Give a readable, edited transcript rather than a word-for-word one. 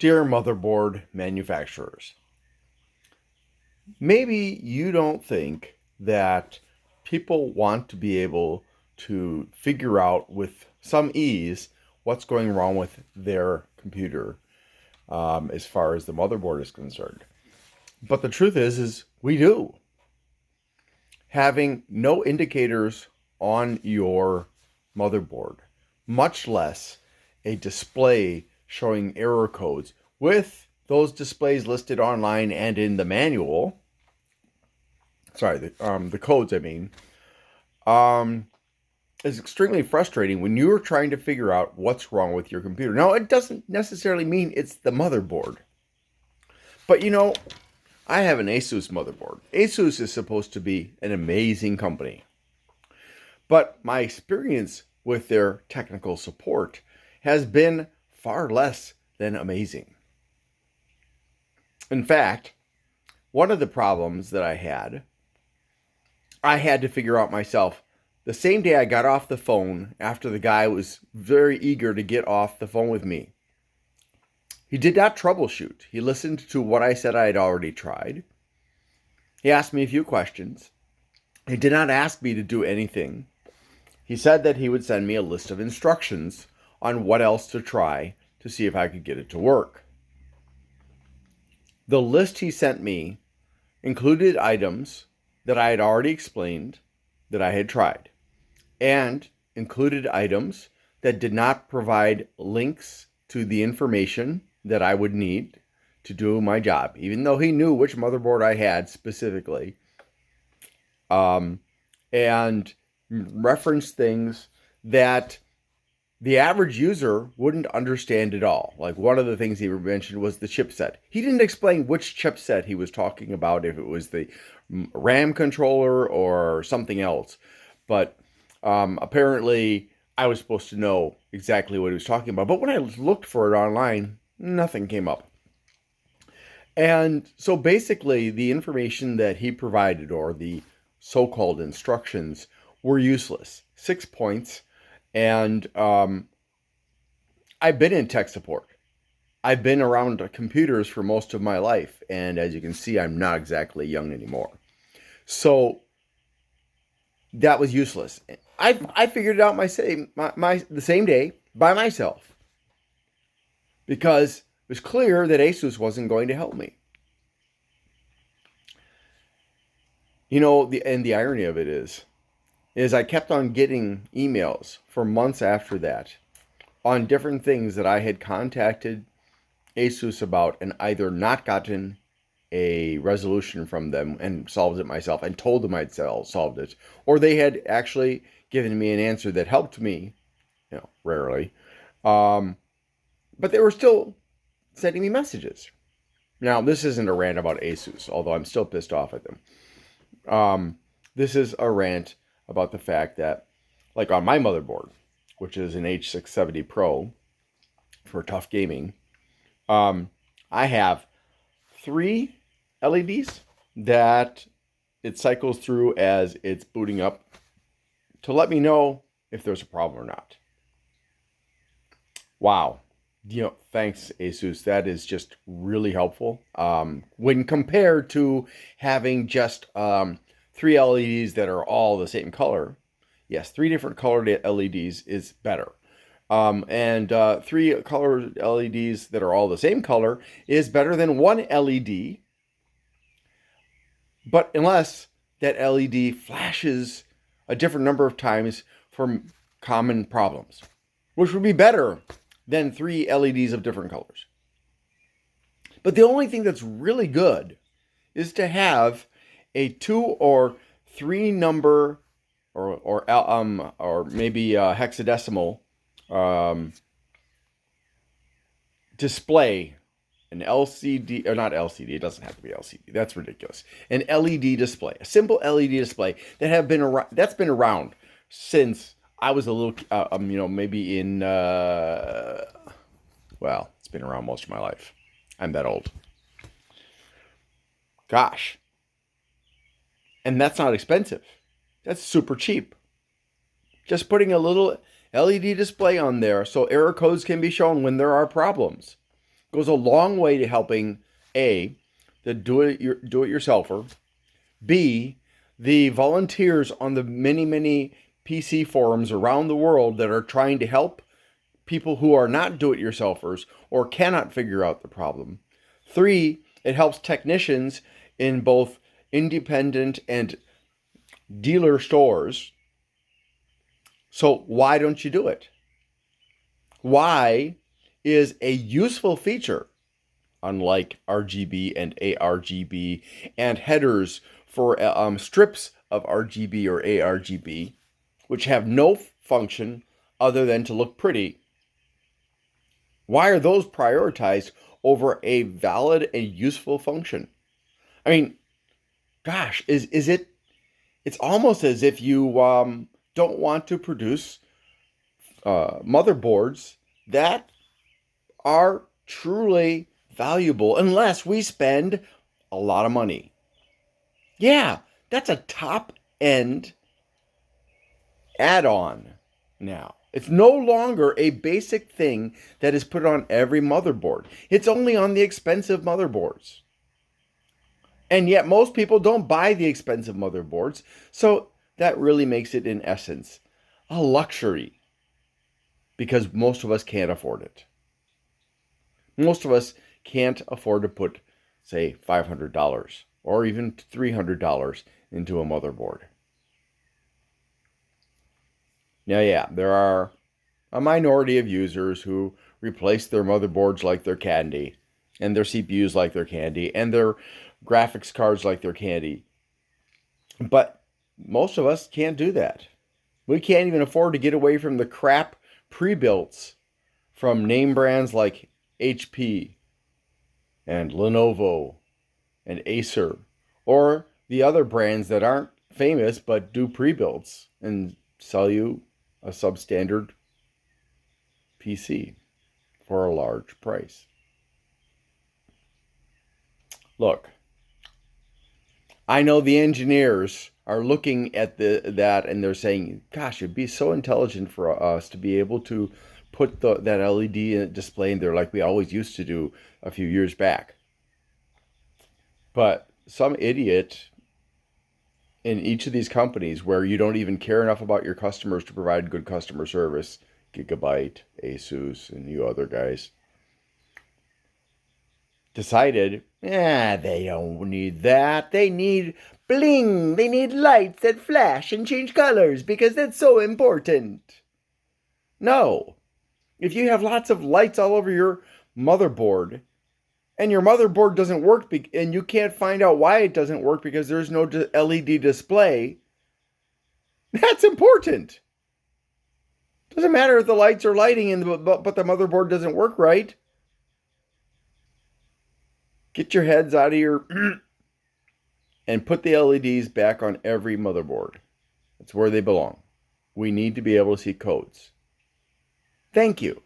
Dear motherboard manufacturers, maybe you don't think that people want to be able to figure out with some ease what's going wrong with their computer as far as the motherboard is concerned. But the truth is we do. Having no indicators on your motherboard, much less a display showing error codes with those displays listed online and in the manual. Sorry, the codes, I mean, is extremely frustrating when you're trying to figure out what's wrong with your computer. Now, it doesn't necessarily mean it's the motherboard. But I have an Asus motherboard. Asus is supposed to be an amazing company. But my experience with their technical support has been far less than amazing. In fact, one of the problems that I had to figure out myself the same day I got off the phone after the guy was very eager to get off the phone with me. He did not troubleshoot. He listened to what I said I had already tried. He asked me a few questions. He did not ask me to do anything. He said that he would send me a list of instructions on what else to try to see if I could get it to work. The list he sent me included items that I had already explained that I had tried, and included items that did not provide links to the information that I would need to do my job, even though he knew which motherboard I had specifically, and referenced things that the average user wouldn't understand at all. Like one of the things he mentioned was the chipset. He didn't explain which chipset he was talking about, if it was the RAM controller or something else. But apparently I was supposed to know exactly what he was talking about. But when I looked for it online, nothing came up. And so basically the information that he provided, or the so-called instructions, were useless. 6 points. And I've been in tech support. I've been around computers for most of my life. And as you can see, I'm not exactly young anymore. So that was useless. I figured it out the same day by myself, because it was clear that Asus wasn't going to help me. The irony of it is I kept on getting emails for months after that on different things that I had contacted Asus about and either not gotten a resolution from them and solved it myself and told them I'd solved it, or they had actually given me an answer that helped me, rarely, but they were still sending me messages. Now, this isn't a rant about Asus, although I'm still pissed off at them. This is a rant about the fact that, like on my motherboard, which is an H670 Pro for tough gaming, I have 3 LEDs that it cycles through as it's booting up to let me know if there's a problem or not. Wow. Thanks, Asus. That is just really helpful. When compared to having just 3 LEDs that are all the same color. Yes, 3 different colored LEDs is better. And 3 colored LEDs that are all the same color is better than 1 LED. But unless that LED flashes a different number of times for common problems, which would be better than 3 LEDs of different colors. But the only thing that's really good is to have a 2 or 3 number or maybe a hexadecimal display, an LCD, or not LCD, it doesn't have to be LCD, that's ridiculous. An LED display, a simple LED display that's been around since I was a little, maybe in, it's been around most of my life. I'm that old. Gosh. And that's not expensive. That's super cheap. Just putting a little LED display on there so error codes can be shown when there are problems. goes a long way to helping A, the do-it-yourselfer, B, the volunteers on the many PC forums around the world that are trying to help people who are not do-it-yourselfers or cannot figure out the problem. 3, it helps technicians in both independent and dealer stores. So why don't you do it? Why is a useful feature, unlike RGB and aRGB and headers for strips of RGB or aRGB, which have no function other than to look pretty. Why are those prioritized over a valid and useful function? I mean, gosh, is it? It's almost as if you don't want to produce motherboards that are truly valuable unless we spend a lot of money. Yeah, that's a top-end add-on now. It's no longer a basic thing that is put on every motherboard. It's only on the expensive motherboards. And yet most people don't buy the expensive motherboards, so that really makes it, in essence, a luxury because most of us can't afford it. Most of us can't afford to put, say, $500 or even $300 into a motherboard. Now, yeah, there are a minority of users who replace their motherboards like they're candy, and their CPUs like they're candy, and their graphics cards like they're candy. But most of us can't do that. We can't even afford to get away from the crap pre-builts from name brands like HP and Lenovo and Acer, or the other brands that aren't famous but do pre-builts and sell you a substandard PC for a large price. Look, I know the engineers are looking at that and they're saying, gosh, it'd be so intelligent for us to be able to put that LED display in there like we always used to do a few years back. But some idiot in each of these companies where you don't even care enough about your customers to provide good customer service, Gigabyte, Asus, and you other guys, decided, they don't need that. They need bling. They need lights that flash and change colors because that's so important. No. If you have lots of lights all over your motherboard and your motherboard doesn't work and you can't find out why it doesn't work because there's no LED display, that's important. Doesn't matter if the lights are lighting but the motherboard doesn't work right. Get your heads out of your and put the LEDs back on every motherboard. That's where they belong. We need to be able to see codes. Thank you.